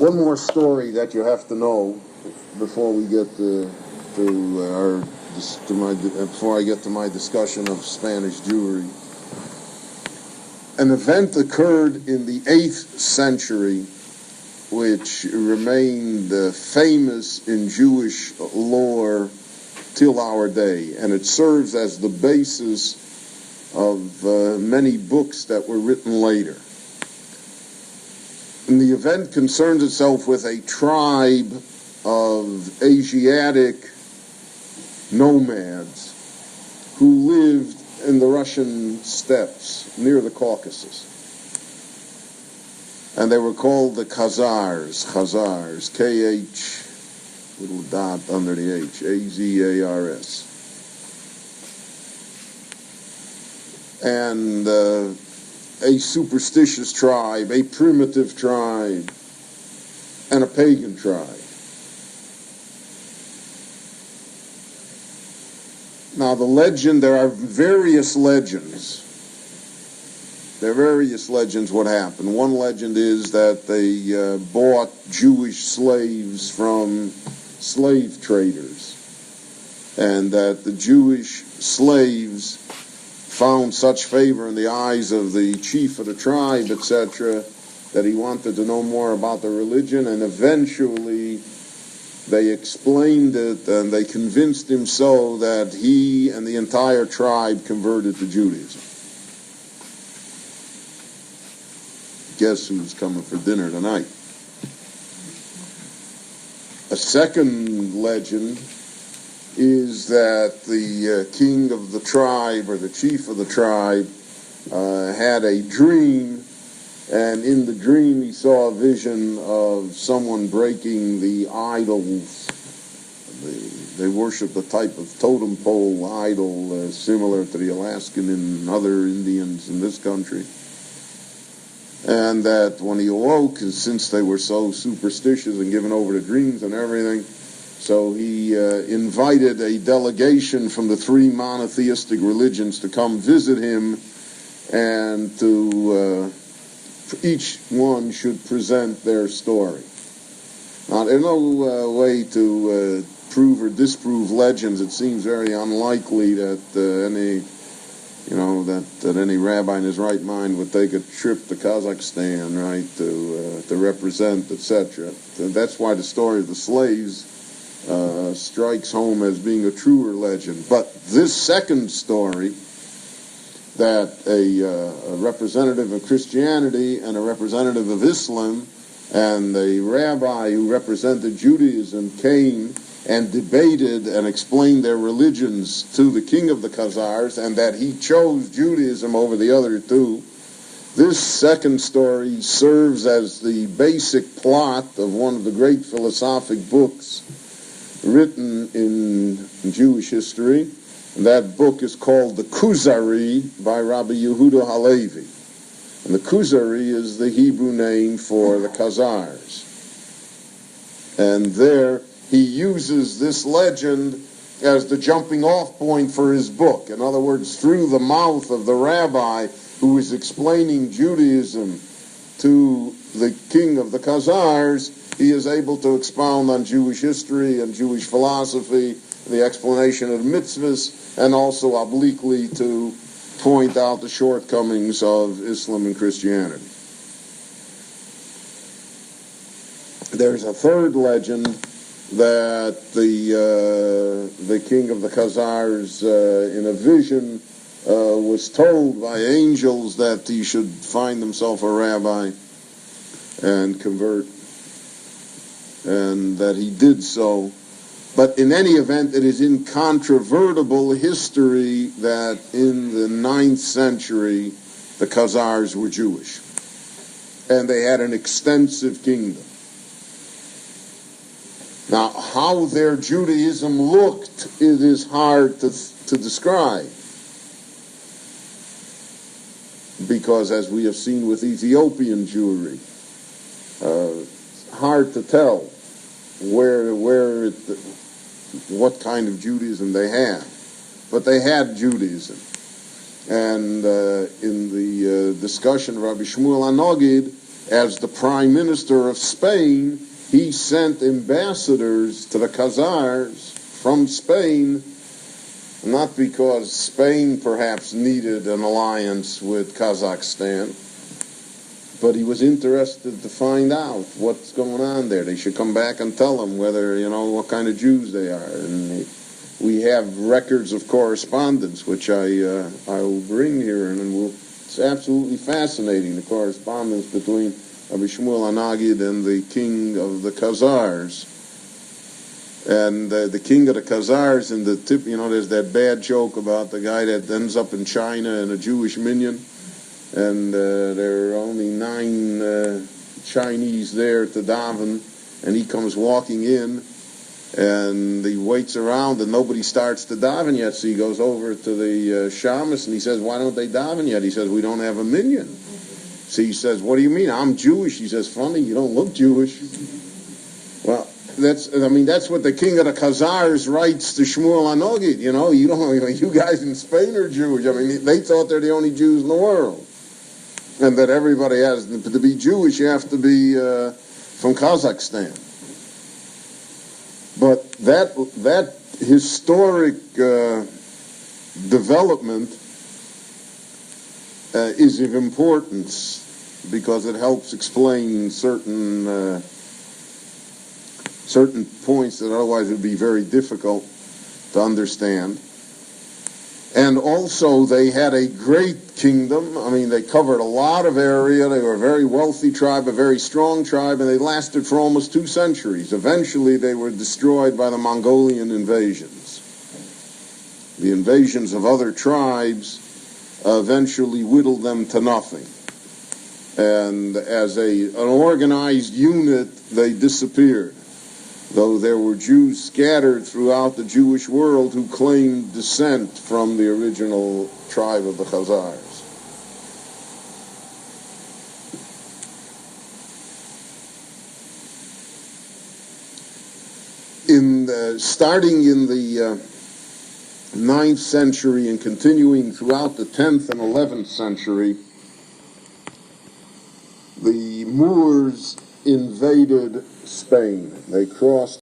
One more story that you have to know before we get before I get to my discussion of Spanish Jewry. An event occurred in the 8th century which remained famous in Jewish lore till our day, and it serves as the basis of many books that were written later. And the event concerns itself with a tribe of Asiatic nomads who lived in the Russian steppes near the Caucasus. And they were called the khazars, K-H, little dot under the H, A-Z-A-R-S. And a superstitious tribe, a primitive tribe, and a pagan tribe. Now there are various legends. There are various legends what happened. One legend is that they bought Jewish slaves from slave traders, and that the Jewish slaves found such favor in the eyes of the chief of the tribe, etc., that he wanted to know more about the religion, and eventually they explained it and they convinced him so that he and the entire tribe converted to Judaism. Guess who's coming for dinner tonight? A second legend is that the king of the tribe, or the chief of the tribe, had a dream, and in the dream he saw a vision of someone breaking the idols. They worship the type of totem pole idol similar to the Alaskan and other Indians in this country. And that when he awoke, since they were so superstitious and given over to dreams and everything, so he invited a delegation from the 3 monotheistic religions to come visit him, and to each one should present their story. Now, there's no way to prove or disprove legends. It seems very unlikely that any rabbi in his right mind would take a trip to Kazakhstan, right, to represent, etc. So that's why the story of the slaves strikes home as being a truer legend. But this second story, that a representative of Christianity and a representative of Islam and a rabbi who represented Judaism came and debated and explained their religions to the king of the Khazars, and that he chose Judaism over the other two. This second story serves as the basic plot of one of the great philosophic books written in Jewish history. And that book is called the Kuzari by Rabbi Yehuda Halevi. And the Kuzari is the Hebrew name for the Khazars. And there he uses this legend as the jumping off point for his book. In other words, through the mouth of the rabbi who is explaining Judaism to the king of the Khazars, he is able to expound on Jewish history and Jewish philosophy, the explanation of mitzvahs, and also obliquely to point out the shortcomings of Islam and Christianity. There's a third legend that the king of the Khazars, in a vision, was told by angels that he should find himself a rabbi and convert, and that he did so. But in any event, it is incontrovertible history that in the 9th century, the Khazars were Jewish. And they had an extensive kingdom. Now, how their Judaism looked, it is hard to describe. Because, as we have seen with Ethiopian Jewry, hard to tell what kind of Judaism they had. But they had Judaism. And in the discussion, Rabbi Shmuel Anogid as the prime minister of Spain, he sent ambassadors to the Khazars from Spain, not because Spain perhaps needed an alliance with Kazakhstan, but he was interested to find out what's going on there. They should come back and tell him whether, what kind of Jews they are. And we have records of correspondence, which I will bring here, and it's absolutely fascinating, the correspondence between Rabbi Shmuel Anagid and the king of the Khazars. And the king of the Khazars, in the tip, there's that bad joke about the guy that ends up in China in a Jewish minyan, and there are only 9 Chinese there to daven, and he comes walking in, and he waits around, and nobody starts to daven yet, so he goes over to the shamus, and he says, "Why don't they daven yet?" He says, "We don't have a minyan." So he says, "What do you mean? I'm Jewish." He says, "Funny, you don't look Jewish." Well, that's what the king of the Khazars writes to Shmuel Anogid. You guys in Spain are Jewish. They thought they're the only Jews in the world, and that everybody has to be Jewish. You have to be from Kazakhstan. But that historic development is of importance because it helps explain certain points that otherwise would be very difficult to understand. And also, they had a great kingdom. They covered a lot of area. They were a very wealthy tribe, a very strong tribe, and they lasted for almost 2 centuries. Eventually, they were destroyed by the Mongolian invasions. The invasions of other tribes eventually whittled them to nothing. And as an organized unit, they disappeared, though there were Jews scattered throughout the Jewish world who claimed descent from the original tribe of the Khazars. Starting in the 9th century and continuing throughout the 10th and 11th century, the Moors invaded Spain. They crossed